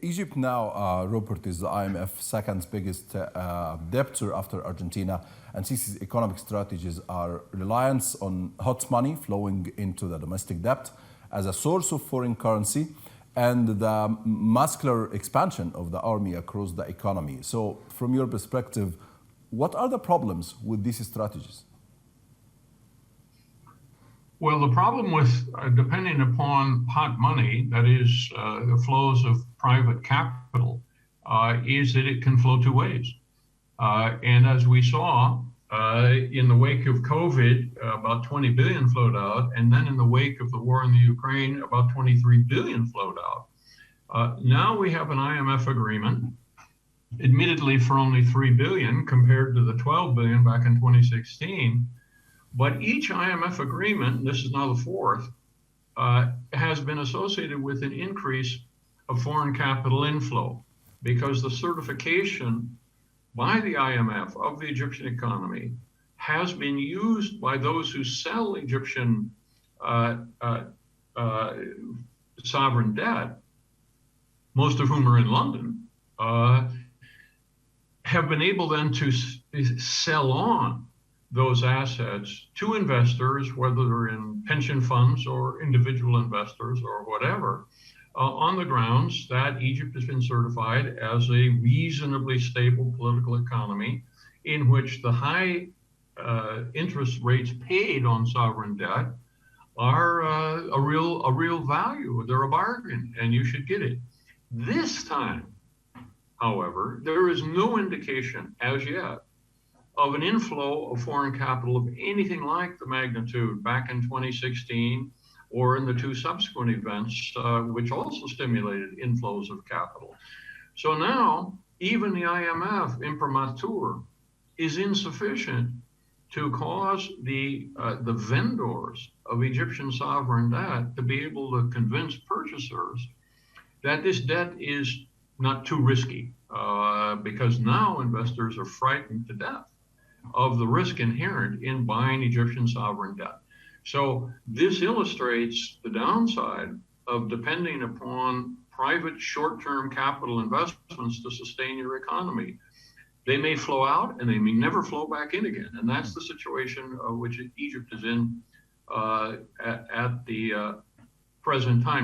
Egypt now, Robert, is the IMF's second biggest debtor after Argentina, and Sisi's economic strategies are reliance on hot money flowing into the domestic debt as a source of foreign currency and the muscular expansion of the army across the economy. So from your perspective, what are the problems with these strategies? Well, the problem with depending upon hot money, that is the flows of private capital, is that it can flow two ways. And as we saw in the wake of COVID, about 20 billion flowed out. And then in the wake of the war in the Ukraine, about 23 billion flowed out. Now we have an IMF agreement, admittedly for only 3 billion compared to the 12 billion back in 2016. But each IMF agreement, and this is now the fourth, has been associated with an increase of foreign capital inflow because the certification by the IMF of the Egyptian economy has been used by those who sell Egyptian sovereign debt, most of whom are in London, have been able then to sell on those assets to investors, whether they're in pension funds or individual investors or whatever, on the grounds that Egypt has been certified as a reasonably stable political economy in which the high interest rates paid on sovereign debt are a real value. They're a bargain, and you should get it. This time, however, there is no indication as yet of an inflow of foreign capital of anything like the magnitude back in 2016 or in the two subsequent events, which also stimulated inflows of capital. So now, even the IMF imprimatur is insufficient to cause the vendors of Egyptian sovereign debt to be able to convince purchasers that this debt is not too risky, because now investors are frightened to death of the risk inherent in buying Egyptian sovereign debt. So this illustrates the downside of depending upon private short-term capital investments to sustain your economy. They may flow out and they may never flow back in again. And that's the situation which Egypt is in at the present time.